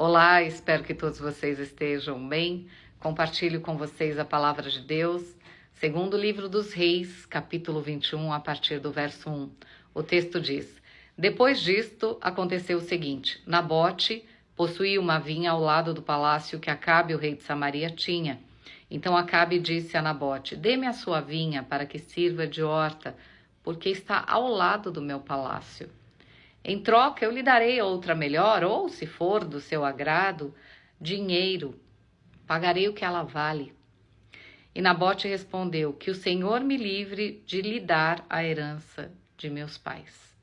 Olá, espero que todos vocês estejam bem. Compartilho com vocês a palavra de Deus, segundo o livro dos Reis, capítulo 21, a partir do verso 1. O texto diz: Depois disto, aconteceu o seguinte: Nabote possuía uma vinha ao lado do palácio que Acabe, o rei de Samaria, tinha. Então Acabe disse a Nabote: Dê-me a sua vinha para que sirva de horta, porque está ao lado do meu palácio. Em troca, eu lhe darei outra melhor, ou, se for do seu agrado, dinheiro. Pagarei o que ela vale. E Nabote respondeu: Que o Senhor me livre de lhe dar a herança de meus pais.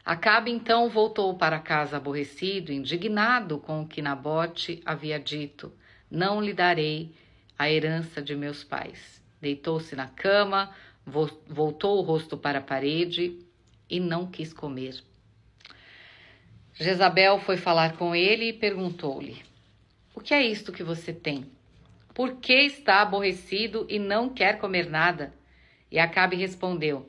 Acabe então voltou para casa aborrecido, indignado com o que Nabote havia dito: Não lhe darei a herança de meus pais. Deitou-se na cama, voltou o rosto para a parede e não quis comer. Jezabel foi falar com ele e perguntou-lhe: O que é isto que você tem? Por que está aborrecido e não quer comer nada? E Acabe respondeu: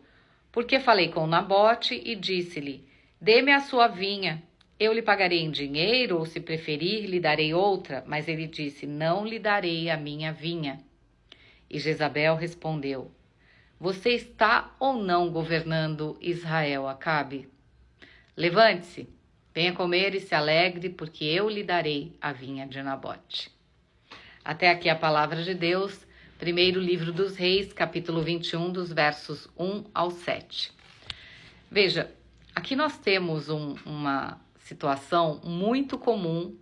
Porque falei com Nabote e disse-lhe: Dê-me a sua vinha, eu lhe pagarei em dinheiro, ou se preferir, lhe darei outra. Mas ele disse: Não lhe darei a minha vinha. E Jezabel respondeu: Você está ou não governando Israel, Acabe? Levante-se, venha comer e se alegre, porque eu lhe darei a vinha de Nabote. Até aqui a palavra de Deus, primeiro livro dos Reis, capítulo 21, dos versos 1 ao 7. Veja, aqui nós temos uma situação muito comum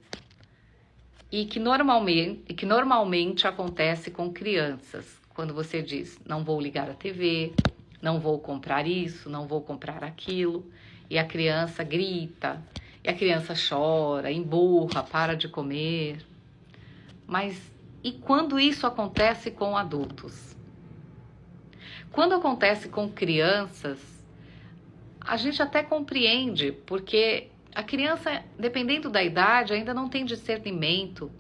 e que normalmente acontece com crianças. Quando você diz: não vou ligar a TV, não vou comprar isso, não vou comprar aquilo, e a criança grita, e a criança chora, emburra, para de comer. Mas e quando isso acontece com adultos? Quando acontece com crianças, a gente até compreende, porque a criança, dependendo da idade, ainda não tem discernimento,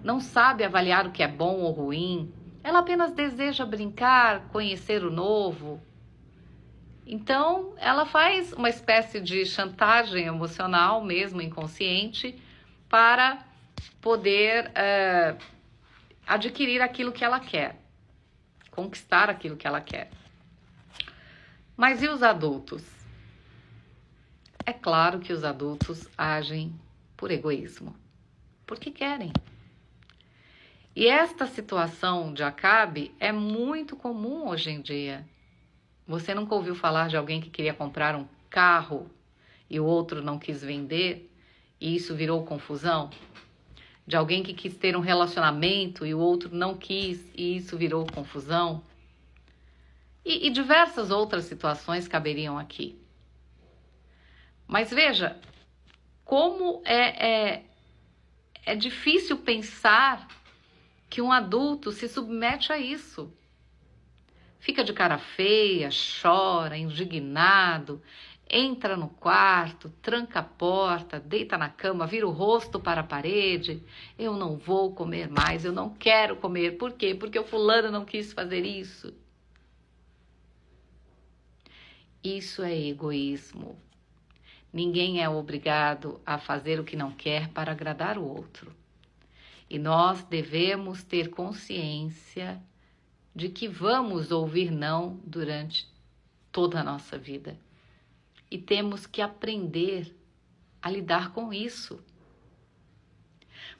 não sabe avaliar o que é bom ou ruim. Ela apenas deseja brincar, conhecer o novo. Então, ela faz uma espécie de chantagem emocional, mesmo inconsciente, para poder adquirir aquilo que ela quer, conquistar aquilo que ela quer. Mas e os adultos? É claro que os adultos agem por egoísmo, porque querem. E esta situação de Acabe é muito comum hoje em dia. Você nunca ouviu falar de alguém que queria comprar um carro e o outro não quis vender e isso virou confusão? De alguém que quis ter um relacionamento e o outro não quis e isso virou confusão? E diversas outras situações caberiam aqui. Mas veja, como é difícil pensar que um adulto se submete a isso. Fica de cara feia, chora, indignado, entra no quarto, tranca a porta, deita na cama, vira o rosto para a parede. Eu não vou comer mais, eu não quero comer. Por quê? Porque o fulano não quis fazer isso. Isso é egoísmo. Ninguém é obrigado a fazer o que não quer para agradar o outro. E nós devemos ter consciência de que vamos ouvir não durante toda a nossa vida. E temos que aprender a lidar com isso.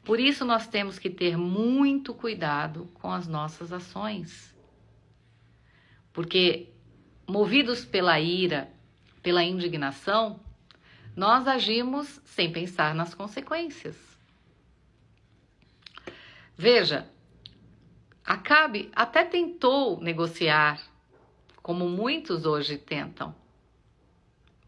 Por isso nós temos que ter muito cuidado com as nossas ações. Porque, movidos pela ira, pela indignação, nós agimos sem pensar nas consequências. Veja, Acabe até tentou negociar, como muitos hoje tentam.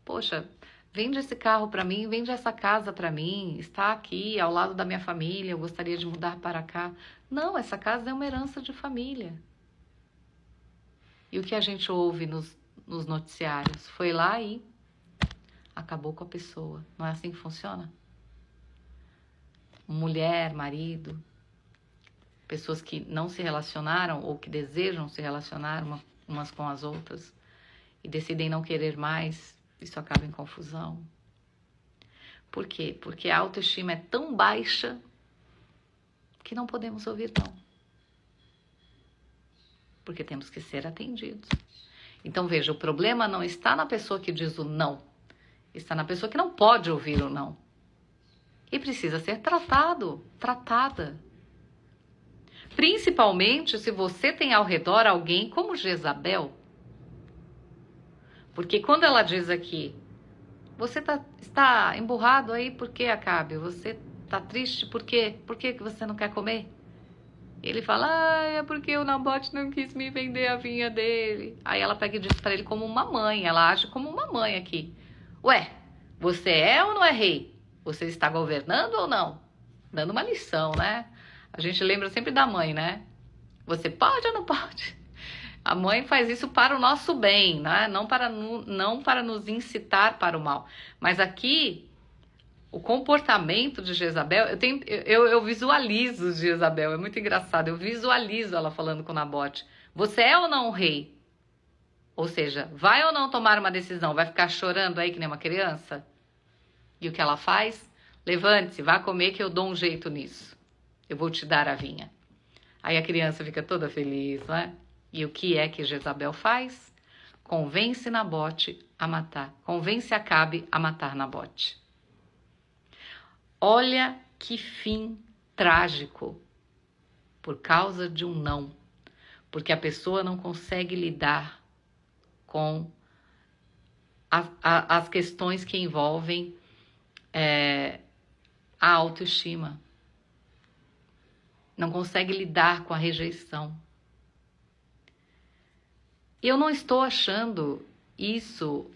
Poxa, vende esse carro para mim, vende essa casa para mim, está aqui ao lado da minha família, eu gostaria de mudar para cá. Não, essa casa é uma herança de família. E o que a gente ouve nos noticiários? Foi lá e acabou com a pessoa. Não é assim que funciona? Mulher, marido, pessoas que não se relacionaram ou que desejam se relacionar umas com as outras e decidem não querer mais, isso acaba em confusão. Por quê? Porque a autoestima é tão baixa que não podemos ouvir não. Porque temos que ser atendidos. Então veja, o problema não está na pessoa que diz o não. Está na pessoa que não pode ouvir o não. E precisa ser tratada. Principalmente se você tem ao redor alguém como Jezabel. Porque quando ela diz aqui, você está emburrado aí, por que, Acabe? Você está triste, por quê? Por que você não quer comer? Ele fala, é porque o Nabote não quis me vender a vinha dele. Aí ela pega e diz para ele como uma mãe, ela age como uma mãe aqui. Ué, você é ou não é rei? Você está governando ou não? Dando uma lição, né? A gente lembra sempre da mãe, né? Você pode ou não pode? A mãe faz isso para o nosso bem, né? Não para nos incitar para o mal. Mas aqui, o comportamento de Jezabel, eu visualizo Jezabel, é muito engraçado. Eu visualizo ela falando com Nabote. Você é ou não um rei? Ou seja, vai ou não tomar uma decisão? Vai ficar chorando aí que nem uma criança? E o que ela faz? Levante-se, vá comer que eu dou um jeito nisso. Eu vou te dar a vinha. Aí a criança fica toda feliz, né? E o que é que Jezabel faz? Convence Nabote a matar. Convence Acabe a matar Nabote. Olha que fim trágico. Por causa de um não. Porque a pessoa não consegue lidar com as questões que envolvem a autoestima. Não consegue lidar com a rejeição. Eu não estou achando isso,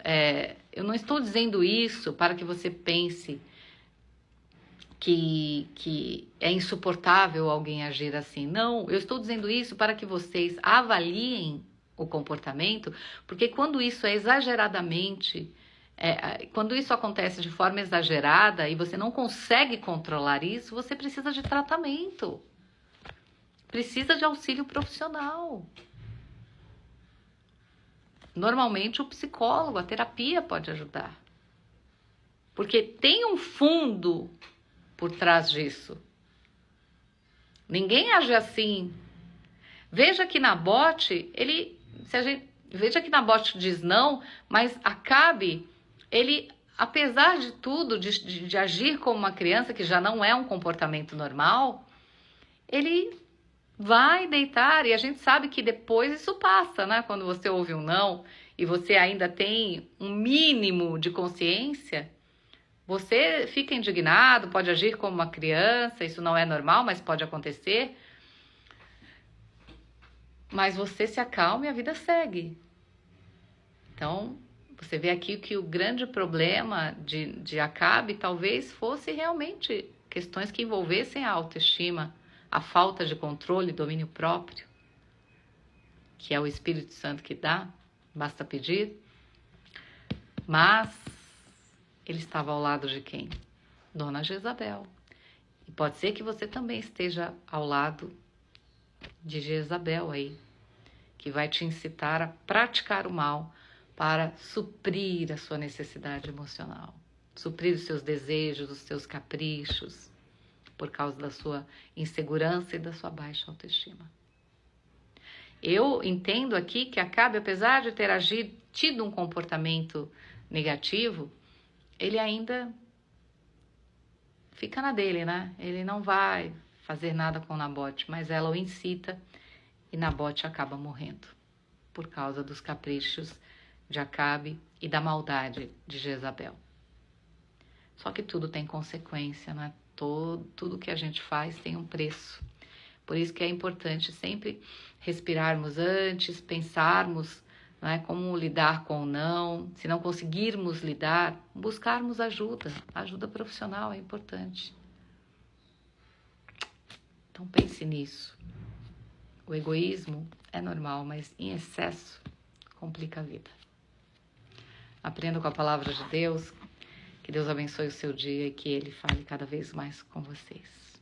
eu não estou dizendo isso para que você pense que é insuportável alguém agir assim. Não, eu estou dizendo isso para que vocês avaliem o comportamento, porque quando isso é exageradamente, quando isso acontece de forma exagerada e você não consegue controlar isso, você precisa de tratamento. Precisa de auxílio profissional. Normalmente o psicólogo, a terapia pode ajudar. Porque tem um fundo por trás disso. Ninguém age assim. Veja que Nabote, veja que Nabote diz não, mas Acabe, ele, apesar de tudo, de agir como uma criança, que já não é um comportamento normal, ele vai deitar, e a gente sabe que depois isso passa, né? Quando você ouve um não e você ainda tem um mínimo de consciência, você fica indignado, pode agir como uma criança, isso não é normal, mas pode acontecer. Mas você se acalma e a vida segue. Então, você vê aqui que o grande problema de Acabe talvez fosse realmente questões que envolvessem a autoestima, a falta de controle e domínio próprio, que é o Espírito Santo que dá, basta pedir. Mas ele estava ao lado de quem? Dona Jezabel. E pode ser que você também esteja ao lado de Jezabel aí, que vai te incitar a praticar o mal para suprir a sua necessidade emocional, suprir os seus desejos, os seus caprichos, por causa da sua insegurança e da sua baixa autoestima. Eu entendo aqui que Acabe, apesar de ter tido um comportamento negativo, ele ainda fica na dele, né? Ele não vai fazer nada com Nabote, mas ela o incita e Nabote acaba morrendo por causa dos caprichos de Acabe e da maldade de Jezabel. Só que tudo tem consequência, né? Tudo que a gente faz tem um preço. Por isso que é importante sempre respirarmos antes, pensarmos, né, como lidar com o não. Se não conseguirmos lidar, buscarmos ajuda. Ajuda profissional é importante. Então pense nisso. O egoísmo é normal, mas em excesso complica a vida. Aprenda com a palavra de Deus. Que Deus abençoe o seu dia e que Ele fale cada vez mais com vocês.